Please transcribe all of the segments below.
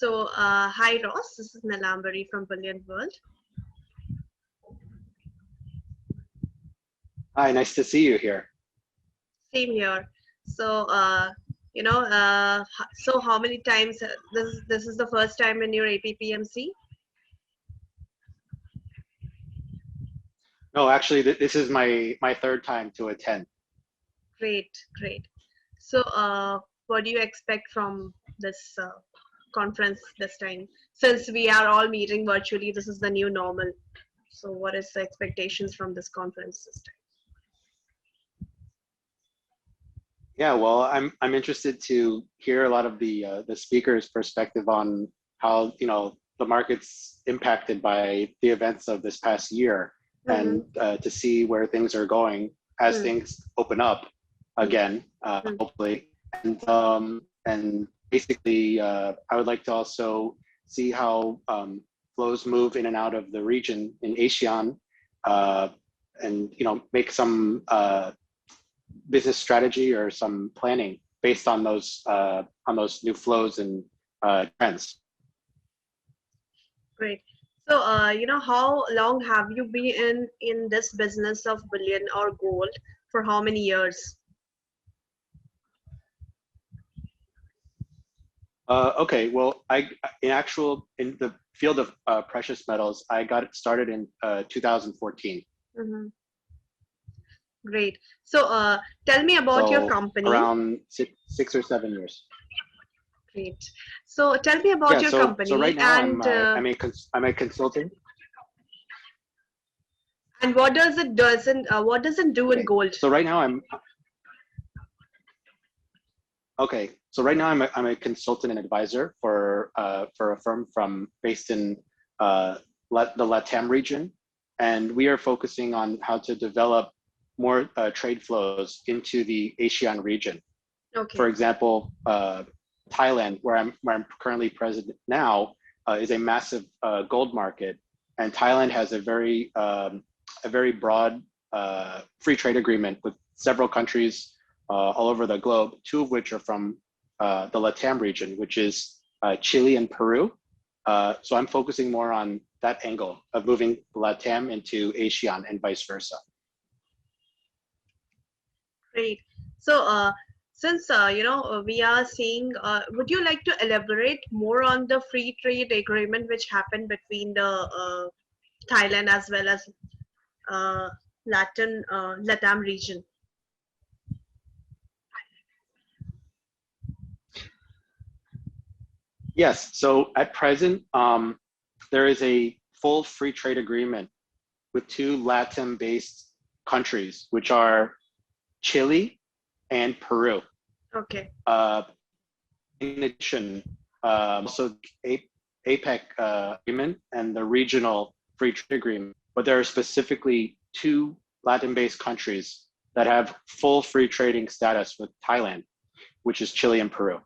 Hi Ross, this is Nalambari from Brilliant World. Hi, nice to see you here. Same here. So, so how many times this is the first time in your APPMC? No, actually, this is my third time to attend. Great, great. So, what do you expect from this conference this time? Since we are all meeting virtually, this is the new normal. So, what is the expectations from this conference this time? Yeah, well, I'm interested to hear a lot of the speakers' perspective on how the market's impacted by the events of this past year, and to see where things are going as things open up again, hopefully, and basically, I would like to also see how flows move in and out of the region in ASEAN, and make some business strategy or some planning based on those new flows and trends. Great. So, how long have you been in this business of bullion or gold? For how many years? Okay, well, in the field of precious metals, I got started in 2014. Mm-hmm. Great. So, tell me about your company. Around six or 7 years. Great. So, tell me about your company. So right now, I'm a consultant. And what does it do in gold? So right now I'm a consultant and advisor for a firm based in the LATAM region, and we are focusing on how to develop more trade flows into the ASEAN region. Okay. For example, Thailand, where I'm currently present now, is a massive gold market, and Thailand has a very broad free trade agreement with several countries all over the globe, two of which are from the LATAM region, which is Chile and Peru. So I'm focusing more on that angle of moving LATAM into ASEAN and vice versa. Great. So, since we are seeing, would you like to elaborate more on the free trade agreement which happened between the Thailand as well as LATAM region? Yes. So at present, there is a full free trade agreement with two LATAM-based countries, which are Chile and Peru. Okay. In addition, also APEC agreement and the regional free trade agreement, but there are specifically two Latin-based countries that have full free trading status with Thailand, which is Chile and Peru.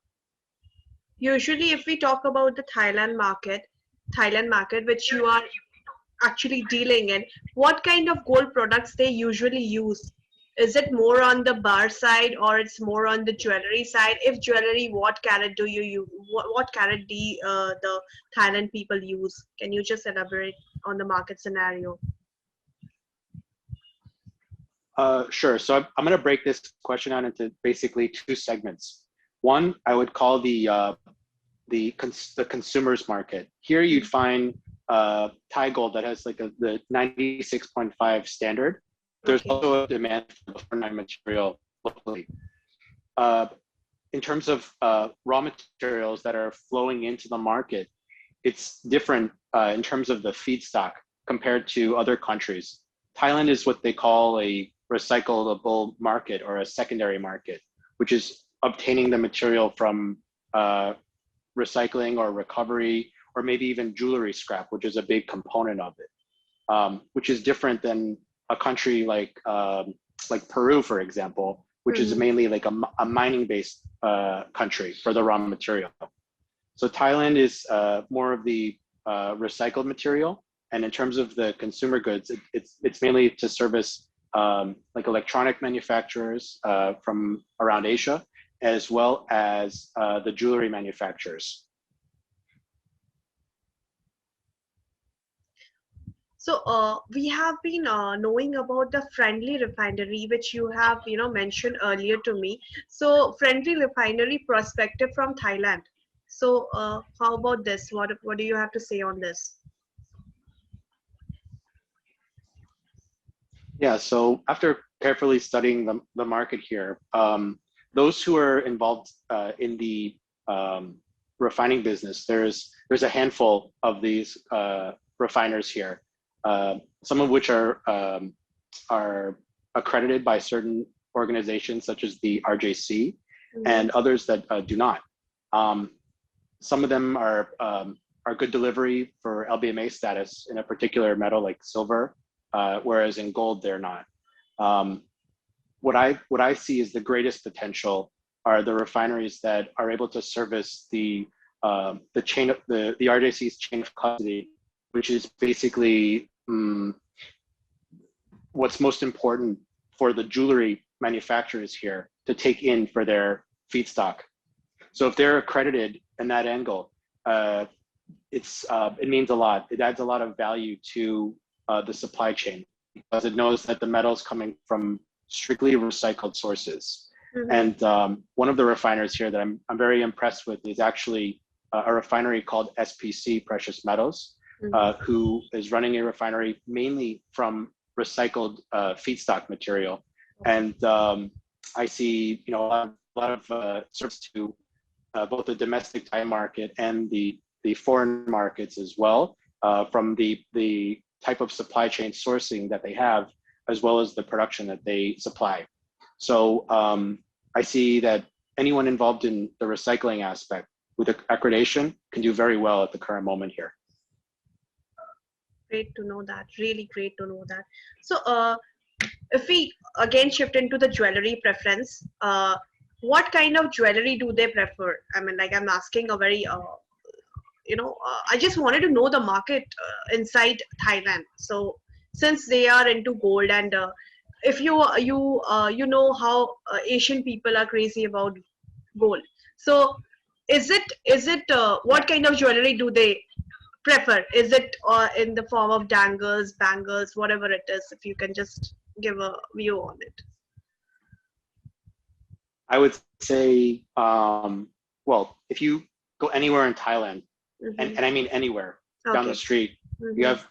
Usually, if we talk about the Thailand market, which you are actually dealing in, what kind of gold products they usually use? Is it more on the bar side or it's more on the jewelry side? If jewelry, what carat do you use? What carat do the Thailand people use? Can you just elaborate on the market scenario? Sure. So I'm going to break this question out into basically two segments. One, I would call the consumer's market. Here you'd find Thai gold that has like the 96.5 standard. There's also a demand for the 49 material locally. In terms of raw materials that are flowing into the market, it's different in terms of the feedstock compared to other countries. Thailand is what they call a recyclable market or a secondary market, which is obtaining the material from recycling or recovery, or maybe even jewelry scrap, which is a big component of it, which is different than a country like Peru, for example, which is mainly like a mining-based country for the raw material. So Thailand is more of the recycled material, and in terms of the consumer goods, it's mainly to service like electronic manufacturers from around Asia, as well as the jewelry manufacturers. So we have been knowing about the Friendly Refinery, which you have mentioned earlier to me. So Friendly Refinery perspective from Thailand. So how about this? What do you have to say on this? Yeah, so after carefully studying the market here, those who are involved in the refining business, there's a handful of these refiners here, some of which are accredited by certain organizations such as the RJC, Mm-hmm. and others that do not. Um, some of them are good delivery for LBMA status in a particular metal like silver, whereas in gold they're not. Um, what I see is the greatest potential are the refineries that are able to service the chain of the RJC's chain of custody, which is basically what's most important for the jewelry manufacturers here to take in for their feedstock. So if they're accredited in that angle, it means a lot. It adds a lot of value to the supply chain because it knows that the metal is coming from strictly recycled sources. Mm-hmm. And one of the refiners here that I'm very impressed with is actually a refinery called SPC Precious Metals, Mm-hmm. who is running a refinery mainly from recycled feedstock material. Okay. And I see, a lot of service to both the domestic Thai market and the foreign markets as well, from the type of supply chain sourcing that they have, as well as the production that they supply. So I see that anyone involved in the recycling aspect with accreditation can do very well at the current moment here. Great to know that. Really great to know that. So if we again shift into the jewelry preference, what kind of jewelry do they prefer? I mean, like I'm asking a very I just wanted to know the market inside Thailand. So since they are into gold, and if you know how Asian people are crazy about gold. So is it what kind of jewelry do they prefer? Is it in the form of dangles, bangles, whatever it is? If you can just give a view on it. I would say, well, if you go anywhere in Thailand, Mm-hmm. and I mean anywhere down the Okay. street, you Mm-hmm. have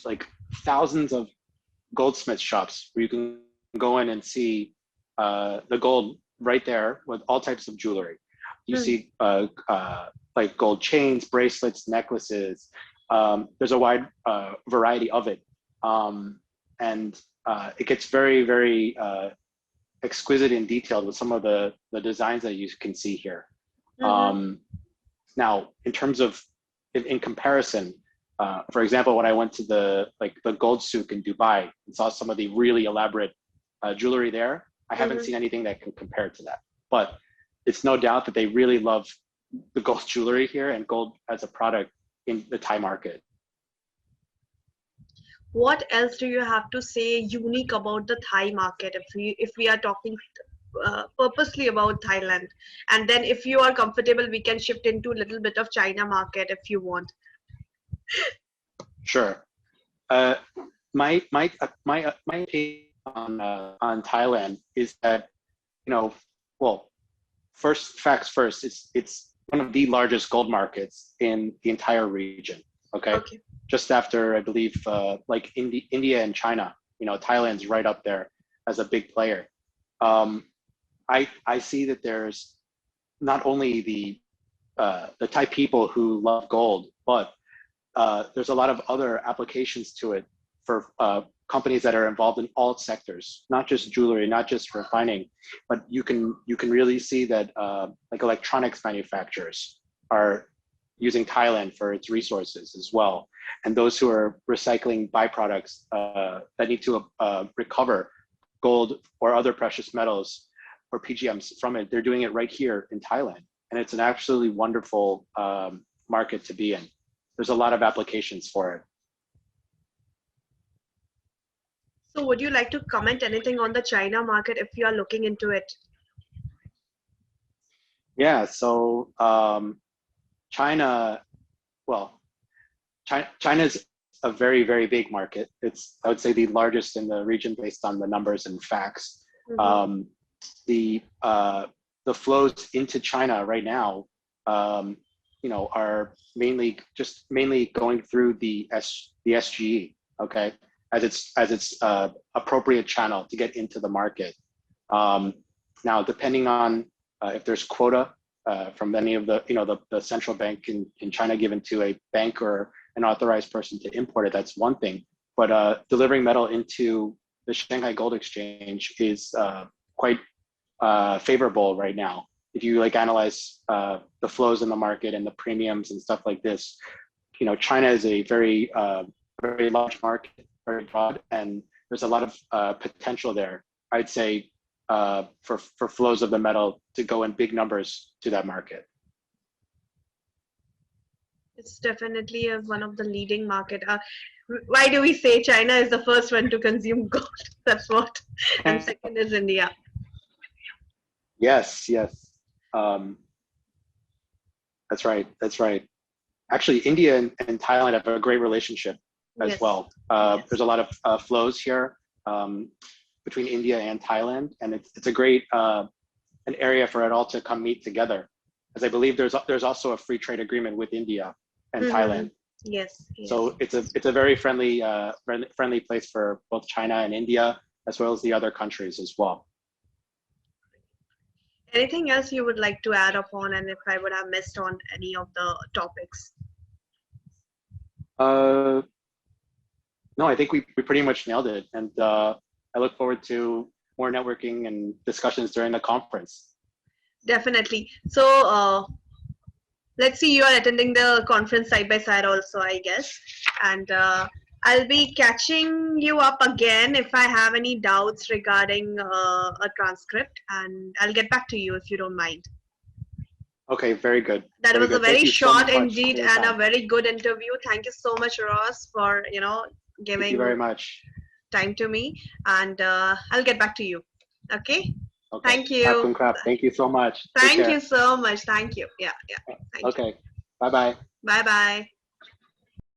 like thousands of goldsmith shops where you can go in and see the gold right there with all types of jewelry. You see like gold chains, bracelets, necklaces. There's a wide variety of it. And it gets very, very exquisite and detailed with some of the designs that you can see here. Mm-hmm. Now, in terms of, in comparison, for example, when I went to the gold souk in Dubai and saw some of the really elaborate jewelry there, I haven't Mm-hmm. seen anything that can compare to that. But it's no doubt that they really love the gold jewelry here and gold as a product in the Thai market. What else do you have to say unique about the Thai market if we are talking purposely about Thailand? And then if you are comfortable, we can shift into a little bit of China market if you want. Sure. Uh, my opinion on Thailand is that, well, first facts first. It's one of the largest gold markets in the entire region. Okay, Okay. just after I believe like India and China. Thailand's right up there as a big player. Um, I see that there's not only the Thai people who love gold, but there's a lot of other applications to it for companies that are involved in all sectors, not just jewelry, not just refining, but you can really see that like electronics manufacturers are using Thailand for its resources as well, and those who are recycling byproducts that need to recover gold or other precious metals or PGMs from it, they're doing it right here in Thailand, and it's an absolutely wonderful market to be in. There's a lot of applications for it. So would you like to comment anything on the China market if you are looking into it? Yeah, so China, well, China's a very, very big market. It's, I would say, the largest in the region based on the numbers and facts. The flows into China right now, are mainly going through the SGE, okay, as its appropriate channel to get into the market. Now, depending on if there's quota from any of the central bank in China given to a bank or an authorized person to import it, that's one thing. But delivering metal into the Shanghai Gold Exchange is quite favorable right now. If you analyze the flows in the market and the premiums and stuff like this, China is a very very large market, very broad, and there's a lot of potential there. I'd say for flows of the metal to go in big numbers to that market. It's definitely one of the leading market. Why do we say China is the first one to consume gold? That's what. And second is India. Yes. That's right. Actually, India and Thailand have a great relationship as well. There's a lot of flows here between India and Thailand, and it's a great an area for it all to come meet together. As I believe there's also a free trade agreement with India and Thailand. Yes. So it's a very friendly place for both China and India, as well as the other countries as well. Anything else you would like to add upon, and if I would have missed on any of the topics? No, I think we pretty much nailed it, and I look forward to more networking and discussions during the conference. Definitely. So let's see, you are attending the conference side by side also, I guess, and I'll be catching you up again if I have any doubts regarding a transcript, and I'll get back to you if you don't mind. Okay, very good. That was a very short indeed and a very good interview. Thank you so much, Ross, for giving Thank you very much time to me, and I'll get back to you. Okay. Okay. Thank you. Thank you so much. Thank you so much. Thank you. Yeah. Thank you. Okay. Bye-bye. Bye-bye.